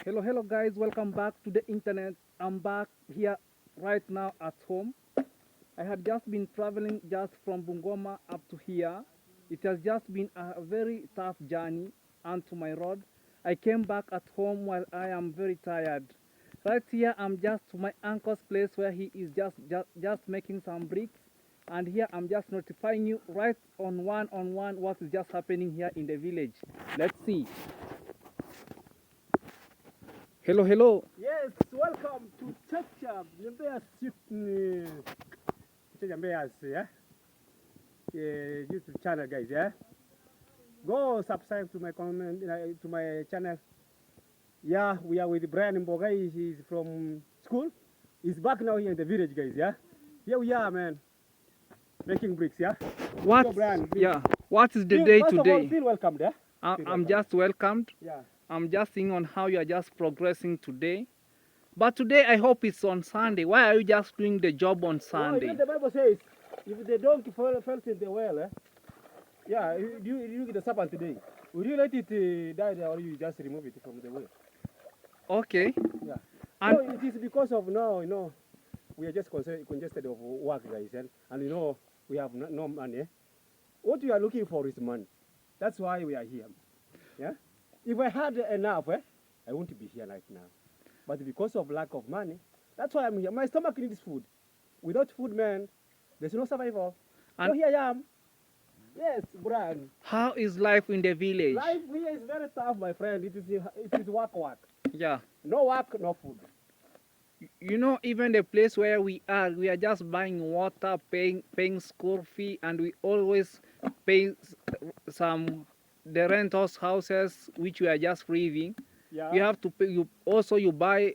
Hello guys, welcome back to the internet. I'm back here right now at home. I had just been traveling just from Bungoma up to here. It has just been a very tough journey onto my road. I came back at home while I am very tired. Right here I'm just to my uncle's place where he is just making some bricks, and here I'm just notifying you right on one what is just happening here in the village. Let's see. Hello. Yes, welcome to Chacha Mbeya Sydney. Chacha Mbeya, yeah? YouTube channel, guys, yeah? Go subscribe to my comment, to my channel. Yeah, we are with Brian Mbogai. He's from school. He's back now here in the village, guys, yeah? Here we are, man. Making bricks, yeah? What? So, Brian, Yeah. What is the day first today? of all, feel welcome, yeah? I'm just welcomed. Yeah. I'm just seeing on how you are just progressing today. But today I hope it's on Sunday. Why are you just doing the job on Oh, you Sunday? know the Bible says, if the donkey fell in the well, yeah, you get the serpent today. Will you let it die there, or you just remove it from the well? Okay. Yeah. And So it is because of now, we are just congested of work, guys, and we have no money. What we are looking for is money. That's why we are here. Yeah. If I had enough, I wouldn't be here right now. But because of lack of money, that's why I'm here. My stomach needs food. Without food, man, there's no survival. So And- here I am. Yes, Brian. how is life in the village? Life here is very tough, my friend. It is work. Yeah. No work, no food. You know, even the place where we are just buying water, paying school fee, and we always pay some the rentals houses which we are just living. Yeah. You have to pay. You buy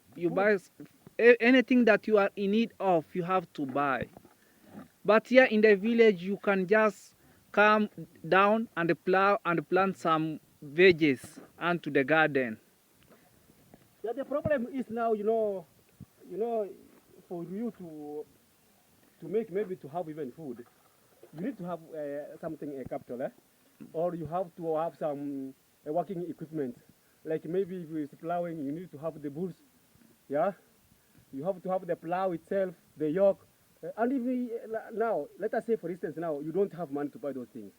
anything that you are in need of. You have to buy. But here in the village, you can just come down and plow and plant some veggies onto the garden. Yeah, the problem is now, for you to make maybe to have even food, you need to have something capital, or you have to have some working equipment. Like maybe if it's plowing, you need to have the bulls, yeah. You have to have the plow itself, the yoke, and if now, let us say for instance now you don't have money to buy those things,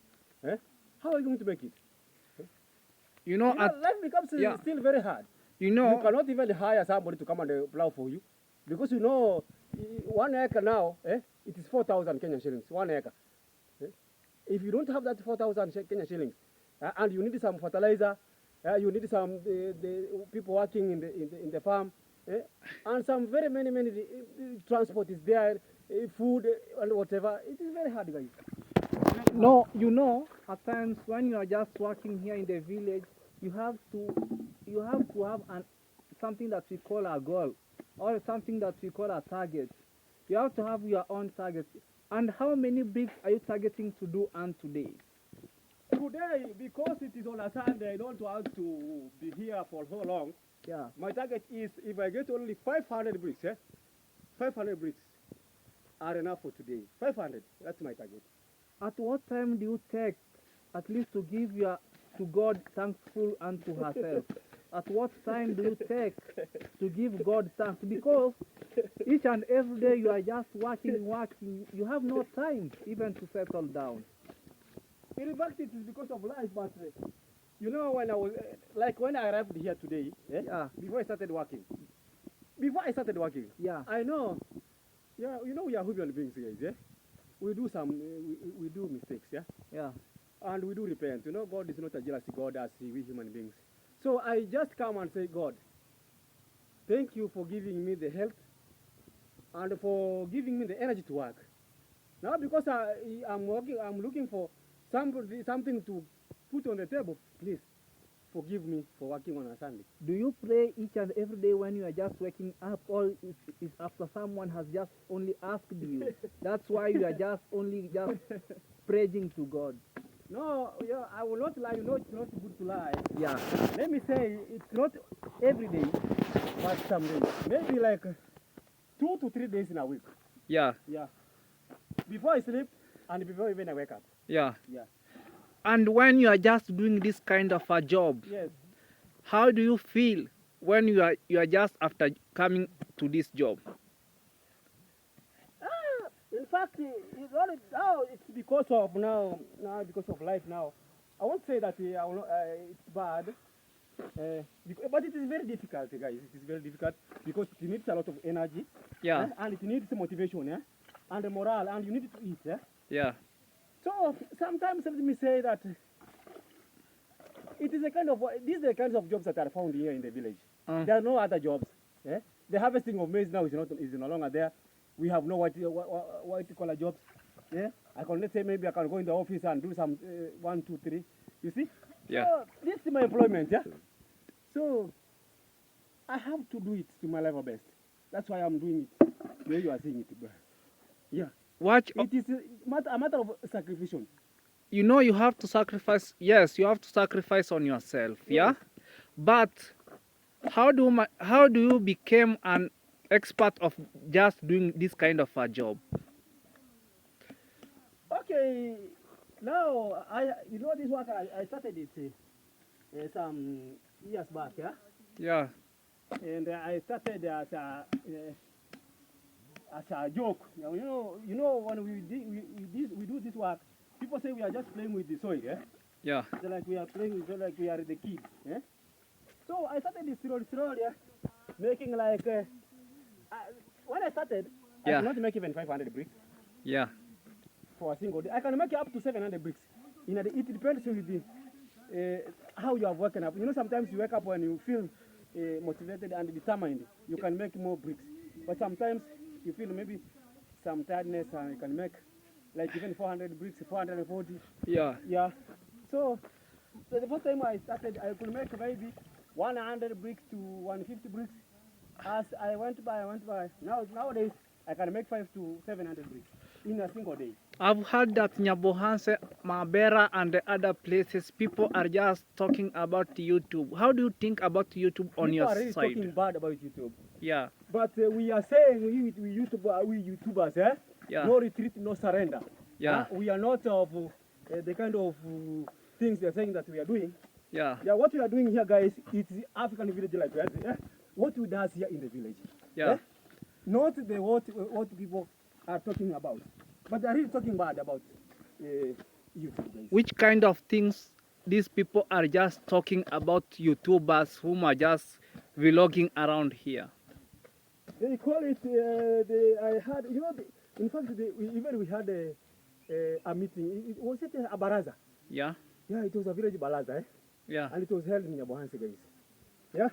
how are you going to make it? You know, Life becomes yeah. still very hard. you You know, cannot even hire somebody to come and plow for you, because 1 acre now, it is 4,000 Kenyan shillings, 1 acre. If you don't have that 4,000 Kenyan shillings, and you need some fertilizer, you need some the people working in the farm, and some very many transport is there, food and whatever. It is very hard, guys. no, you know, at times when you are just working here in the village, you have to have something that we call a goal, or something that we call a target. You have to have your own target. And how many bricks are you targeting to do on today? Today, because it is on a Sunday, I don't want to be here for so long. Yeah. My target is, if I get only 500 bricks, 500 bricks are enough for today. 500, that's my target. At what time do you take, at least to give to God thankful unto herself? At what time do you take to give God thanks? Because each and every day you are just working. You have no time even to settle down. In fact, it is because of life, but when I was, when I arrived here today, Yeah. before I started working, Yeah. I know, we are human beings, guys, we do we do mistakes, Yeah. and we do repent. God is not a jealous God as we human beings. So I just come and say, God, thank you for giving me the health and for giving me the energy to work. Now because I'm working, I'm looking for something to put on the table. Please forgive me for working on a Sunday. Do you pray each and every day when you are just waking up, or is after someone has just only asked you? That's why you are just praying to God. No, I will not lie. It's not good to lie. Yeah. Let me say, it's not every day, but some days. Maybe like 2 to 3 days in a week. Yeah. Yeah. Before I sleep and before even I wake up. Yeah. Yeah. And when you are just doing this kind of a job, Yes. how do you feel when you are just after coming to this job? In fact, it's because of now because of life now. I won't say that I will not, it's bad, but it is very difficult, guys. It is very difficult because it needs a lot of energy, Yeah. and it needs motivation, and morale, and you need to eat. Yeah. So sometimes let me say that it is a kind of these are the kinds of jobs that are found here in the village. There are no other jobs. The harvesting of maize now is no longer there. We have no white collar jobs. I can, let's say maybe I can go in the office and do some 1, 2, 3. You see? Yeah. So this is my employment. So I have to do it to my level best. That's why I'm doing it the way you are seeing it. Yeah. Watch. It is a matter of sacrifice. You know you have to sacrifice. Yes, you have to sacrifice on yourself. Yeah. But how do you become an expert of just doing this kind of a job? Okay, now this work I started it some years back, Yeah. and I started as a joke. You know when we do this work, people say we are just playing with the soil, Yeah. They're like we are playing with, like we are the kids, So I started this slowly, making like when I started, I Yeah. could not make even 500 bricks Yeah. for a single day. I can make up to 700 bricks. It depends with the how you are working up. Sometimes you wake up when you feel motivated and determined, you can make more bricks. But sometimes you feel maybe some tiredness and you can make like even 400 bricks, 440. Yeah. Yeah. So the first time I started, I could make maybe 100 bricks to 150 bricks. As I went by. Nowadays, I can make 500 to 700 bricks in a single day. I've heard that Nyabohanse, Mabera, and the other places, people are just talking about YouTube. How do you think about YouTube on People your are really side? talking bad about YouTube. Yeah. But we are saying, we YouTubers, Yeah. no retreat, no surrender. Yeah. We are not of the kind of things they're saying that we are doing. Yeah. Yeah, what we are doing here, guys, it's the African village life. What we does here in the village. Yeah. Not what people are talking about. But they're really talking bad about YouTube, guys. Which kind of things these people are just talking about YouTubers whom are just vlogging around here? They call it, I had, in fact, we had a meeting. Was it a baraza? Yeah. Yeah, it was a village baraza, Yeah. and it was held in Nyabohanse, guys. Yeah.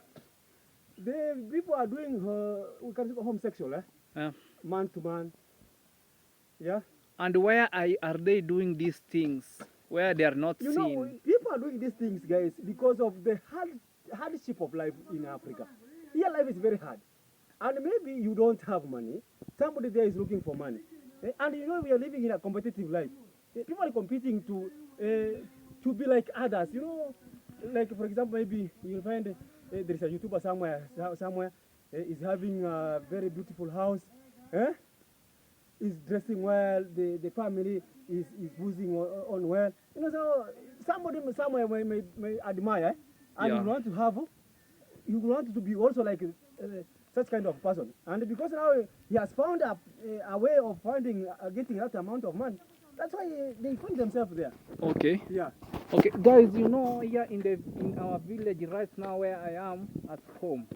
The people are doing, we can say homosexual, Yeah. man to man. Yeah. And where are they doing these things? Where they are not seen? People are doing these things, guys, because of the hardship of life in Africa. Here, life is very hard. And maybe you don't have money. Somebody there is looking for money. And we are living in a competitive life. People are competing to be like others. Like, for example, maybe you'll find there is a YouTuber somewhere is having a very beautiful house. Is dressing well, the family is boozing on well. So somebody somewhere may admire, and Yeah. you want to be also like such kind of person. And because now he has found a way of getting that amount of money, that's why they find themselves there. Okay. Yeah. Okay, guys, here in our village right now where I am at home,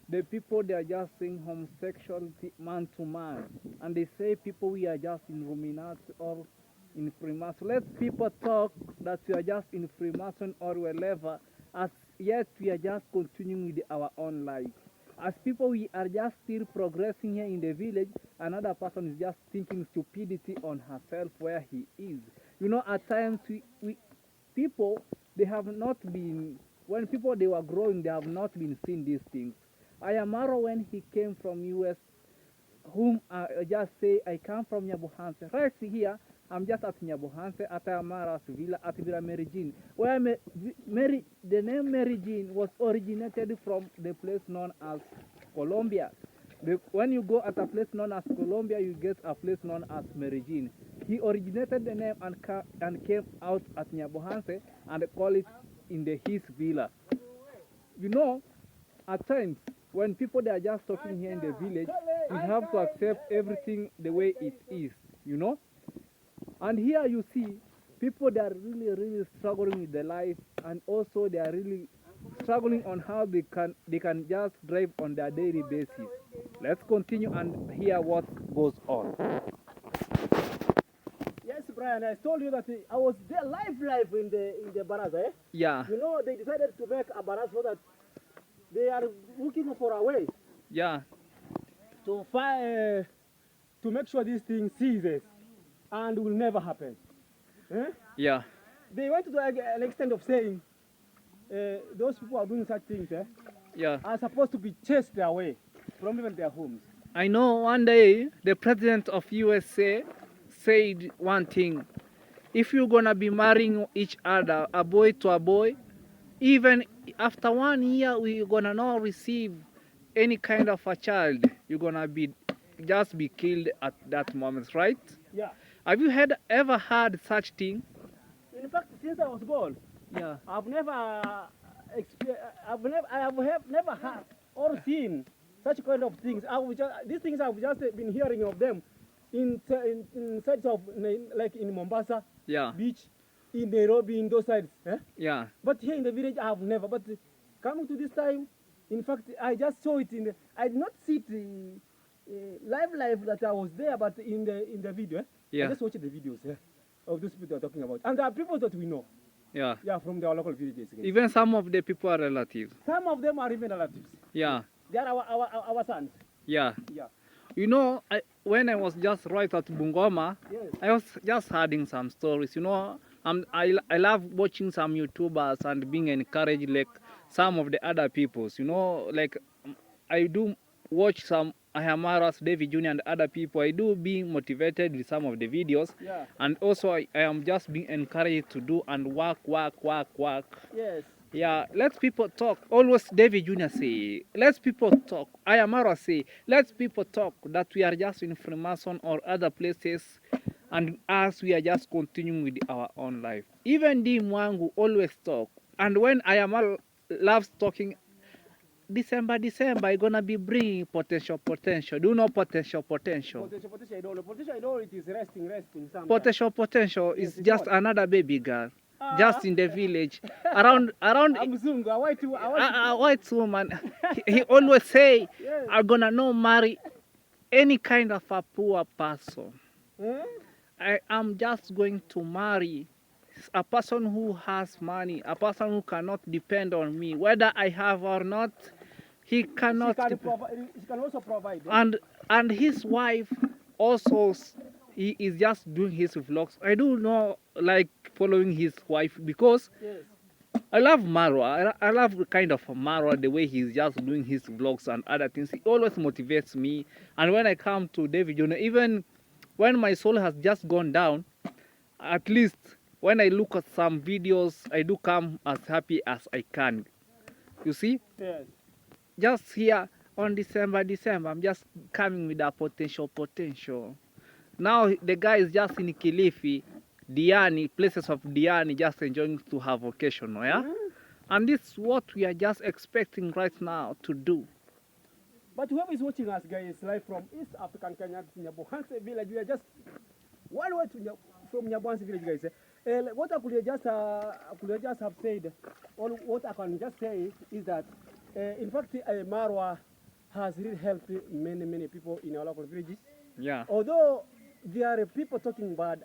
the people, they are just saying homosexuality man to man, and they say people, we are just in Illuminati or in Freemason. Let people talk that we are just in Freemason or wherever, as yet we are just continuing with our own life. As people, we are just still progressing here in the village. Another person is just thinking stupidity on herself where he is. At times people, they have not been, when people they were growing, they have not been seeing these things. Ayamaro, when he came from US, whom I just say I come from Nyabohanse. Right here, I'm just at Nyabohanse, at Ayamara's villa, at Villa Mary Jean, where the name Mary Jean was originated from the place known as Colombia. When you go at a place known as Colombia, you get a place known as Mary Jean. He originated the name and came out at Nyabohanse and called it in his villa. at times, when people they are just talking here in the village, we have to accept everything the way it is, you know. And here you see people that are really struggling with their life, and also they are really struggling on how they can just drive on their daily basis. Let's continue and hear what goes on. Yes, Brian, I told you that I was there live in the baraza, eh? Yeah, You know, they decided to make a baraza so that they are looking for a way yeah, to find, to make sure this thing ceases and will never happen. Eh? yeah, They went to an extent of saying those people who are doing such things yeah. are supposed to be chased away from even their homes. I know one day the president of USA said one thing. If you're gonna be marrying each other, a boy to a boy, even after 1 year we're gonna not receive any kind of a child. You're gonna be just be killed at that moment, right? Yeah. Have you ever heard such thing? In fact, since I was born, Yeah, I've never I have never heard or seen such kind of things. These things I've just been hearing of them in sites of like in Mombasa yeah, beach, in Nairobi, in those sides. Eh? yeah, But here in the village, I have never. But coming to this time, in fact, I just saw it I did not see it live that I was there, but in the video. Yeah. I just watched the videos of those people they are talking about, and there are people that we know. yeah. Yeah, from their local villages. Again. Even some of the people are relatives. Some of them are even relatives. Yeah, They are our sons. yeah. Yeah. You know, when I was just right at Bungoma, Yes. I was just hearing some stories. You know, I love watching some YouTubers and being encouraged like some of the other peoples. You know, like I do watch some Ayamaras, David Jr. and other people. I do being motivated with some of the videos. Yeah. And also I am just being encouraged to do and work. Yes. Yeah, let people talk. Always David Jr. say, let people talk. Ayamara say, let people talk that we are just in Freemason or other places, and us, we are just continuing with our own life. Even the Mwangu always talk. And when Ayamara loves talking, December, I'm gonna be bringing potential. Do you know potential? Potential, I don't know. Potential, I know it is resting sometimes. Potential Yes, is it's just what? another baby girl, just in the village, around I'm Zungu. I want to. a white woman. He always say, Yes. I'm gonna not marry any kind of a poor person. Hmm? I am just going to marry a person who has money, a person who cannot depend on me, whether I have or not. He cannot depend. She can also provide. And his wife also he is just doing his vlogs. I do not like following his wife because Yes. I love Marwa. I love the kind of Marwa, the way he's just doing his vlogs and other things. He always motivates me. And when I come to David Jonah, even when my soul has just gone down, at least when I look at some videos, I do come as happy as I can. You see? Yes. Just here on December, I'm just coming with a potential. Now the guy is just in Kilifi, Diani, places of Diani, just enjoying to have vacation, yeah? And this is what we are just expecting right now to do. But whoever is watching us, guys, live from East African Kenya, Nyabohanse village, we are just one way from Nyabohanse village, guys. What I could just have said, or what I can just say is that, in fact, Marwa has really helped many people in our local villages. Yeah. Although there are people talking bad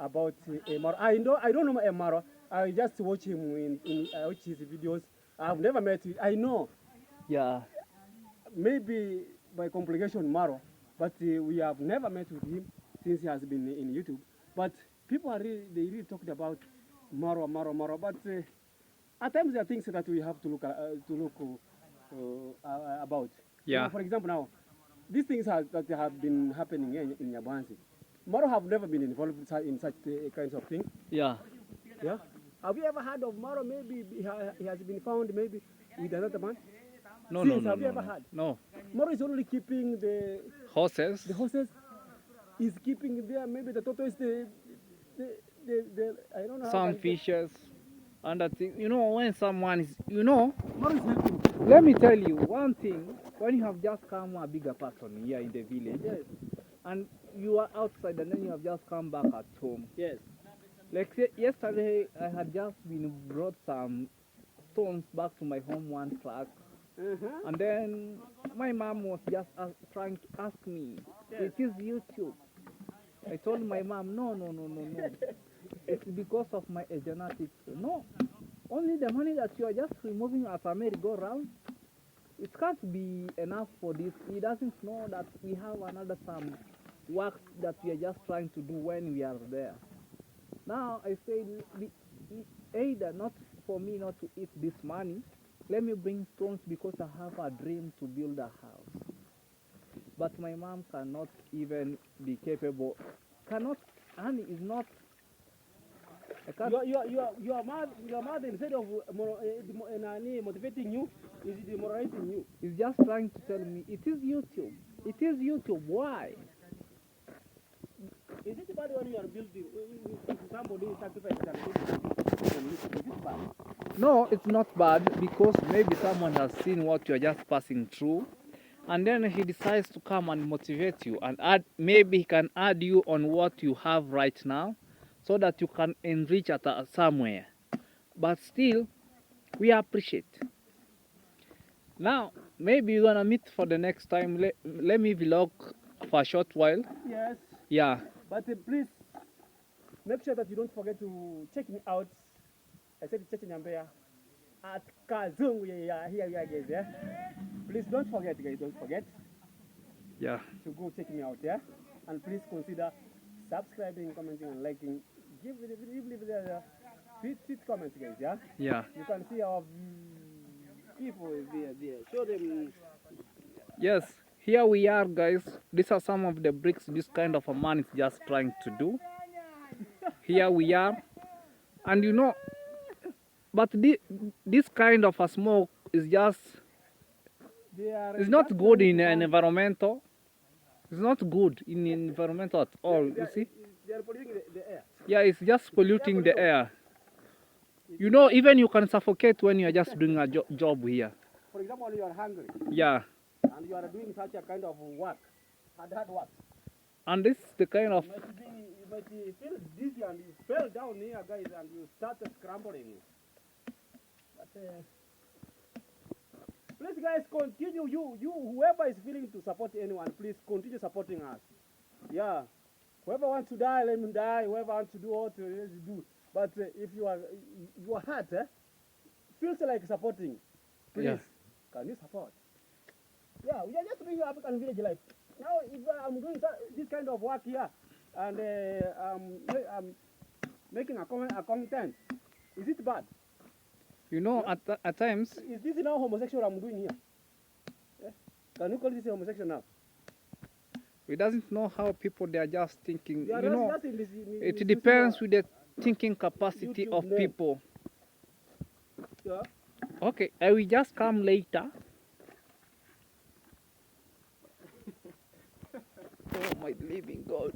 about Marwa. I don't know Marwa. I just watch him I watch his videos. I've never met him. I know. Yeah. Maybe by complication Marwa, but we have never met with him since he has been in YouTube. But people they really talked about Marwa. But at times there are things that we have to look about. Yeah. You know, for example, now these things that have been happening in Nyabohanse. Marwa have never been involved in such kinds of things. Yeah. Yeah. Have you ever heard of Marwa? Maybe he has been found maybe with another man. No. Have you ever heard? No. Marwa is only keeping the Horses. horses. Is keeping there. Maybe the tortoise. The I don't know. Some fishes. And that thing, you know, when someone is, you know, What is helping? let me tell you one thing. When you have just come a bigger person here in the village, Yes, and you are outside, and then you have just come back at home. yes. Like say, yesterday, I had just been brought some stones back to my home one truck, Uh-huh. and then my mom was just trying to ask me, Yes. "It is YouTube." I told my mom, "No, no, no, no, no. It's because of my genetics." No, only the money that you are just removing as a merry-go-round, it can't be enough for this. He doesn't know that we have another some work that we are just trying to do when we are there. Now I say, either not for me not to eat this money, let me bring stones because I have a dream to build a house. But my mom cannot even be capable, cannot, honey is not, I can't, Your mother, instead of motivating you, is demoralizing you. is just trying to tell me, it is YouTube. It is YouTube. Why? Is it bad when you are building, if somebody sacrifices and is it bad? No, it's not bad because maybe someone has seen what you are just passing through, and then he decides to come and motivate you and add, maybe he can add you on what you have right now so that you can enrich at somewhere. But still, we appreciate. Now, maybe you're gonna meet for the next time. Let me vlog for a short while. Yes, Yeah, but please make sure that you don't forget to check me out. I said Cheche Nyambea at Kazungu. Yeah, here we are, guys. Yeah, please don't forget, guys. Don't forget yeah, to go check me out. Yeah, and please consider subscribing, commenting, and liking. Give the sweet comments, guys. Yeah, yeah. you can see our people there. Show them. Yes, here we are, guys. These are some of the bricks this kind of a man is just trying to do. Here we are, and you know, but this kind of a smoke is just, They are it's not just good trying in to an find- environmental. It's not good in environmental at all. You see? They are polluting the air. Yeah, it's just polluting the air. You know, even you can suffocate when you are just doing a job here. For example, when you are hungry Yeah, and you are doing such a kind of work, hard work, and this is the kind of, you might feel dizzy and you fell down here, guys, and you started scrambling. But please, guys, continue. You, whoever is willing to support anyone, please continue supporting us. Yeah. Whoever wants to die, let him die. Whoever wants to do what he wants to do. But if your heart feels like supporting, please, Yeah. can you support? Yeah, we are just doing African village life. Now, if I'm doing this kind of work here, and I'm making a content, is it bad? you know, at times, Is this now homosexual I'm doing here? Yeah? Can you call this homosexual now? we doesn't know how people they are just thinking. They are You know, just in this, it depends with the thinking capacity YouTube of name. people. Yeah. Okay, I will just come later. Oh my living God.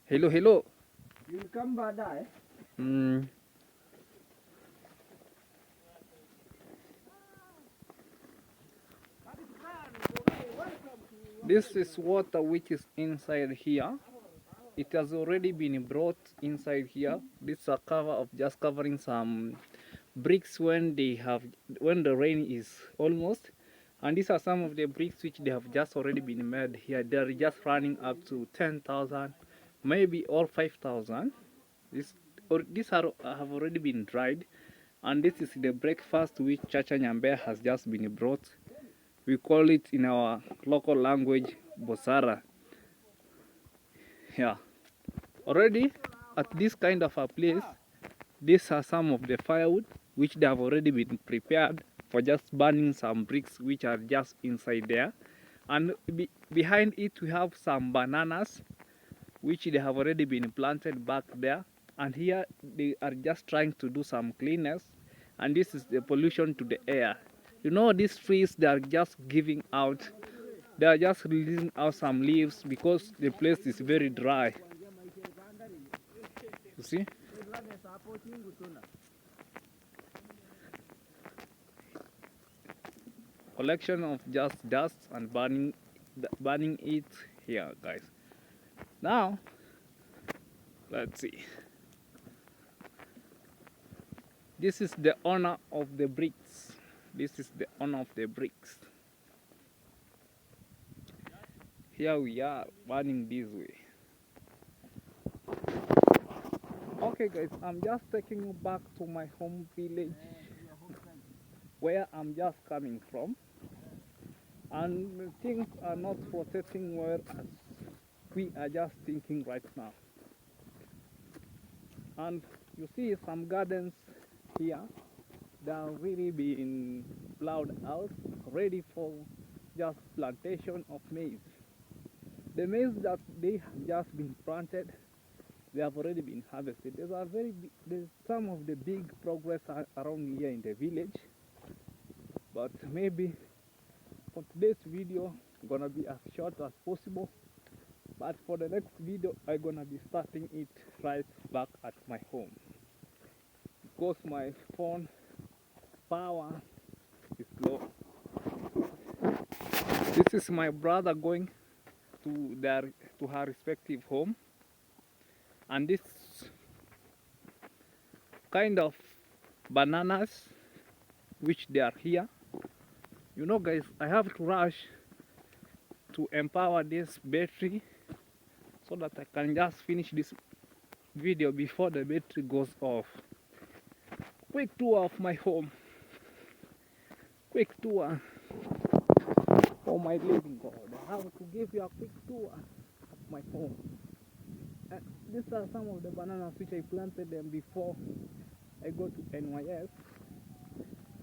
Hello, hello. You will come baadaye. Mm. This is water which is inside here. It has already been brought inside here. This is a cover of just covering some bricks when the rain is almost. And these are some of the bricks which they have just already been made here. They are just running up to 10,000, maybe or 5,000. These have already been dried, and this is the breakfast which Chacha Nyambea has just been brought. We call it in our local language Bosara. Yeah. Already at this kind of a place, these are some of the firewood which they have already been prepared for just burning some bricks which are just inside there. And behind it we have some bananas which they have already been planted back there. And here they are just trying to do some cleanliness, and this is the pollution to the air. You know, these trees, they are just giving out, they are just releasing out some leaves because the place is very dry. You see? Collection of just dust and burning it here, guys. Now, let's see. This is the owner of the bricks. This is the owner of the bricks. Here we are burning this way. Okay guys, I'm just taking you back to my home village where I'm just coming from, and things are not protecting well as we are just thinking right now. And you see some gardens here that are really being plowed out, ready for just plantation of maize. The maize that they have just been planted, they have already been harvested. There's some of the big progress around here in the village, but maybe for today's video gonna be as short as possible, but for the next video I'm gonna be starting it right back at my home because my phone power is low. This is my brother going to her respective home, and this kind of bananas which they are here, you know guys, I have to rush to empower this battery so that I can just finish this video before the battery goes off. Quick tour of my home, quick tour. Oh my living God, I have to give you a quick tour of my home. These are some of the bananas which I planted them before I go to NYS.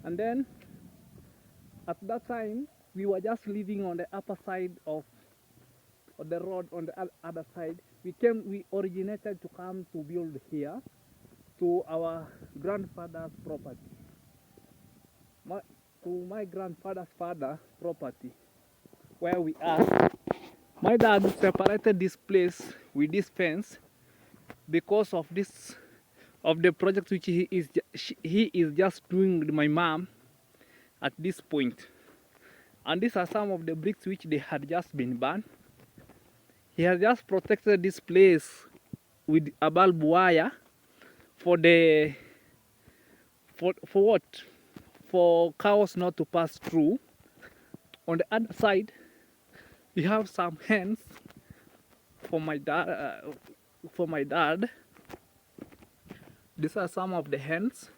And then at that time we were just living on the upper side of the road. On the other side we originated to come to build here to our grandfather's property, to my grandfather's father property where we are. My dad separated this place with this fence because of the project which he is just doing with my mom at this point. And these are some of the bricks which they had just been burned. He has just protected this place with a barbed wire for what? For cows not to pass through. On the other side, we have some hens for my dad. These are some of the hens.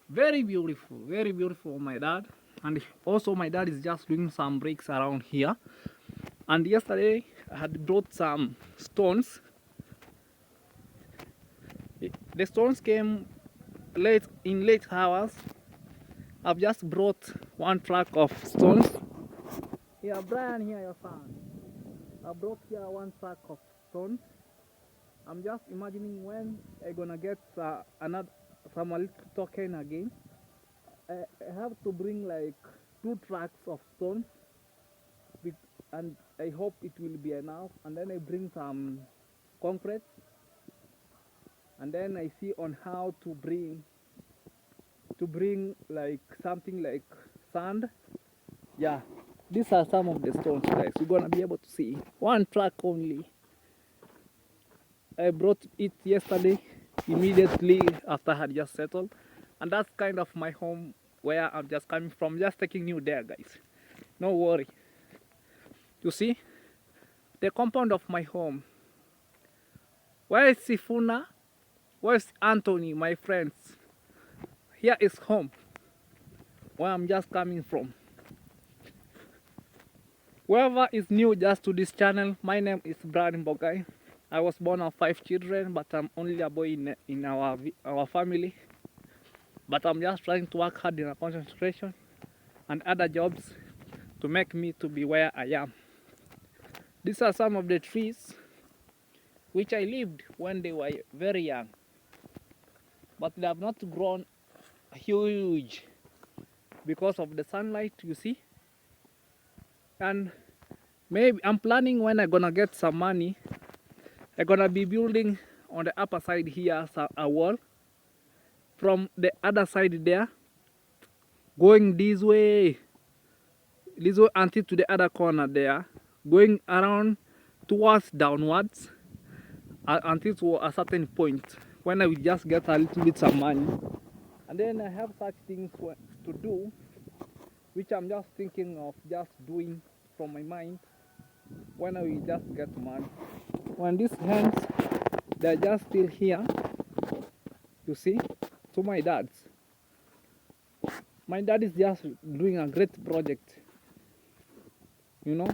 Very beautiful, my dad. And also my dad is just doing some bricks around here. And yesterday I had brought some stones. The stones came in late hours. I've just brought one truck of stones. Here, Brian, here your son. I brought here one truck of stones. I'm just imagining when I'm gonna get some little token again. I have to bring like 2 trucks of stones, and I hope it will be enough. And then I bring some concrete, and then I see on how to bring like something like sand. Yeah, these are some of the stones, guys. You're gonna be able to see one truck only. I brought it yesterday immediately after I had just settled, and that's kind of my home where I'm just coming from, just taking you there, guys. No worry. You see the compound of my home. Where is Sifuna? Where's Anthony, my friends? Here is home where I'm just coming from. Whoever is new just to this channel, my name is Brian Bogai. I was born of 5 children, but I'm only a boy in our family. But I'm just trying to work hard in a concentration and other jobs to make me to be where I am. These are some of the trees which I lived when they were very young, but they have not grown huge because of the sunlight, you see. And maybe I'm planning when I'm gonna get some money, I'm gonna be building on the upper side here a wall. From the other side there, going this way until to the other corner there, going around towards downwards until to a certain point when I will just get a little bit some money. And then I have such things to do, which I'm just thinking of just doing from my mind when I will just get money. When these hands, they're just still here, you see, to my dad's. My dad is just doing a great project, you know.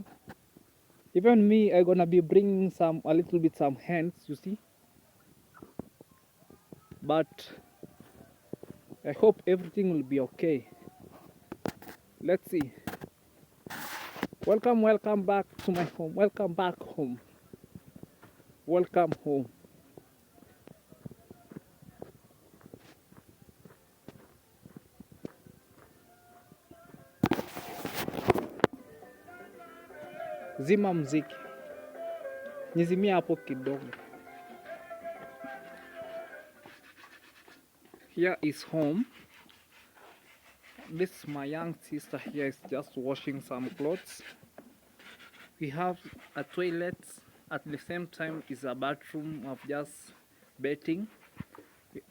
Even me, I'm gonna be bringing a little bit some hands, you see. But I hope everything will be okay. Let's see. Welcome back to my home. Welcome back home. Welcome home. Zima mziki. Nizimia hapo kidogo. Here is home. This my young sister here is just washing some clothes. We have a toilet, at the same time is a bathroom of just bathing.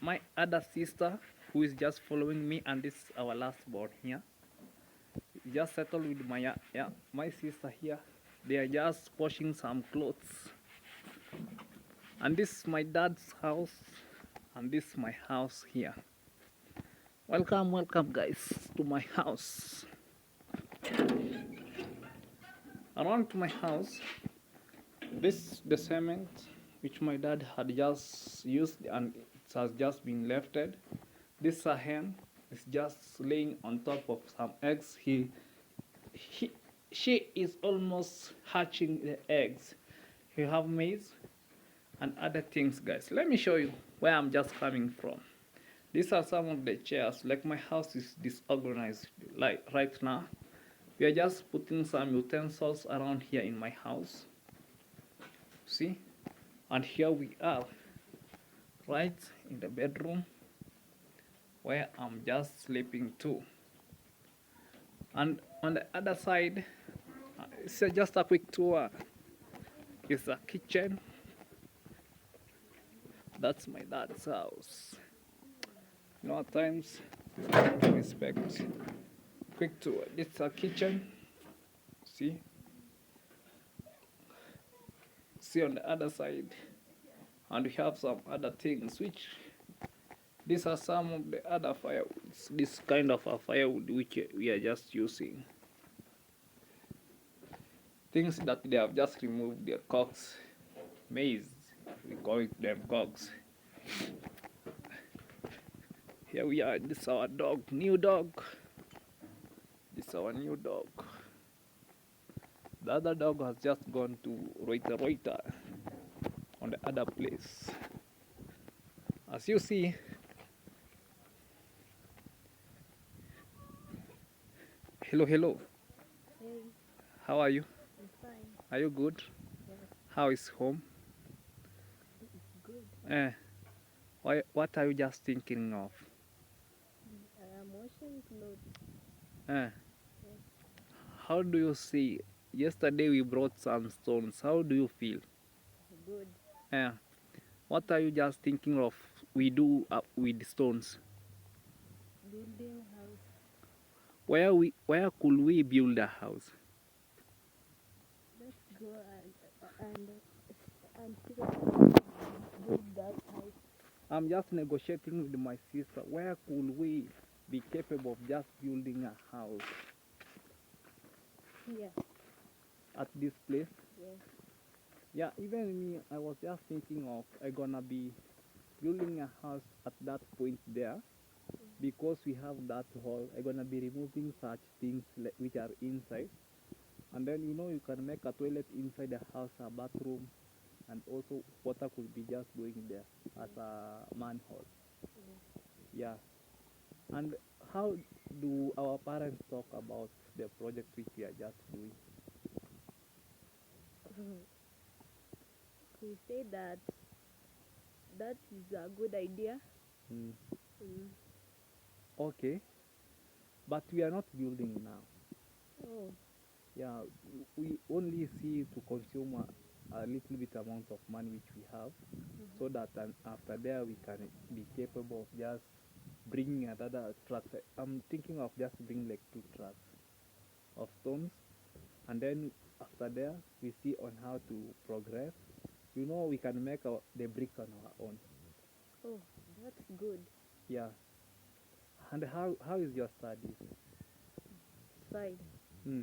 My other sister who is just following me, and this is our last born here. Just settled with my sister here. They are just washing some clothes. And this is my dad's house, and this is my house here. Welcome guys to my house. Around to my house, this is the cement which my dad had just used and it has just been lefted. This hen is just laying on top of some eggs. She is almost hatching the eggs. You have maize and other things, guys. Let me show you where I'm just coming from. These are some of the chairs. Like, my house is disorganized like right now. We are just putting some utensils around here in my house. See? And here we are, right in the bedroom where I'm just sleeping too. And on the other side, it's just a quick tour. It's a kitchen. That's my dad's house. You know, at times, respect. Quick tour. It's a kitchen. See on the other side. And we have some other things, which these are some of the other firewoods. This kind of a firewood which we are just using. Things that they have just removed their cocks. Maize. We call it them cocks. Here we are. This is our dog. New dog. This is our new dog. The other dog has just gone to Reuter on the other place. As you see, hello. Hey, How are you? I'm fine. Are you good? Yes, How is home? it's good. What are you just thinking of? I'm washing clothes. Eh, Yes, how do you see? Yesterday we brought some stones. How do you feel? good. Eh, what are you just thinking of? We do with stones. Building house. Where could we build a house? Let's go and figure out build that house. I'm just negotiating with my sister. Where could we be capable of just building a house? Here. At this place? Yes. Yeah, even me, I was just thinking of I'm gonna be building a house at that point there, because we have that hall. I'm gonna be removing such things which are inside, and then you can make a toilet inside the house, a bathroom, and also water could be just going there as a manhole. Yeah. And how do our parents talk about the project which we are just doing? We say that that is a good idea. Mm. Mm. Okay, but we are not building now. Oh, Yeah, we only see to consume a little bit amount of money which we have, so that after there we can be capable of just bringing another trucks. I'm thinking of just bringing like 2 trucks of stones, and then after there we see on how to progress. You know, we can make the brick on our own. oh, that's good. Yeah. And how is your studies? Fine. Hmm.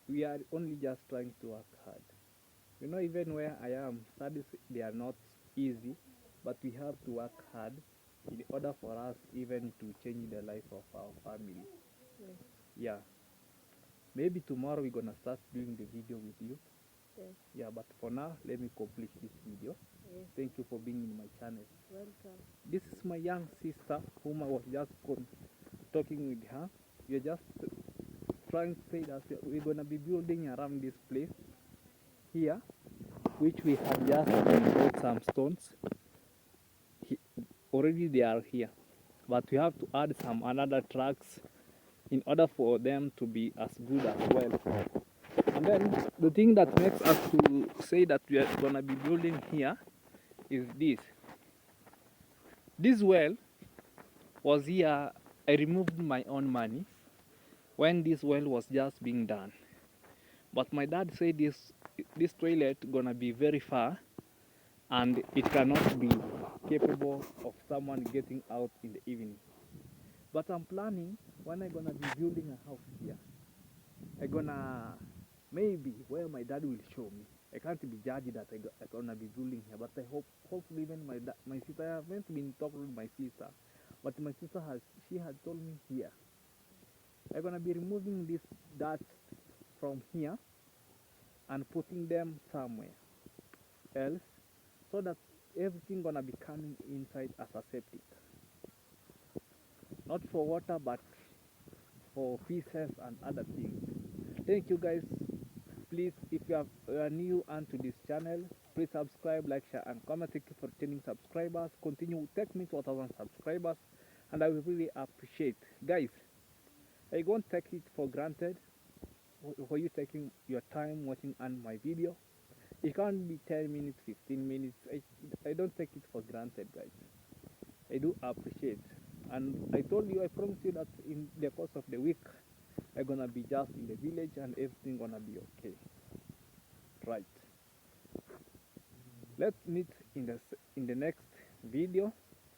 We are only just trying to work hard. You know, even where I am, studies they are not easy, but we have to work hard in order for us even to change the life of our family. Yes. Yeah. Maybe tomorrow we're gonna start doing the video with you. Yes. Yeah, but for now, let me complete this video. Yes. Thank you for being in my channel. Welcome. This is my young sister whom I was just talking with her. We're just trying to say that we're gonna be building around this place here, which we have just brought some stones. Already they are here, but we have to add some another tracks in order for them to be as good as well. And then the thing that makes us to say that we are gonna be building here is this. This well was here. I removed my own money when this well was just being done. But my dad said this toilet gonna be very far and it cannot be capable of someone getting out in the evening. But I'm planning when I'm gonna be building a house here. I'm gonna maybe where my dad will show me. I can't be judged that I'm gonna be building here, but I hopefully even my sister, I haven't been talking with my sister, but my sister has told me here. I'm gonna be removing this dirt from here and putting them somewhere else, so that everything gonna be coming inside as a septic, not for water but for fishes and other things. Thank you guys. Please, if you are new onto this channel, please subscribe, like, share and comment. Thank you for 10 subscribers. Continue, take me to 1,000 subscribers, and I will really appreciate. Guys, I won't take it for granted for you taking your time watching on my video. It can't be 10 minutes, 15 minutes. I don't take it for granted, guys. I do appreciate. And I told you, I promise you that in the course of the week, I'm gonna be just in the village and everything gonna be okay. Right. Let's meet in the next video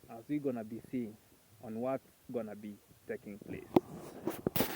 as we're gonna be seeing on what's gonna be taking place.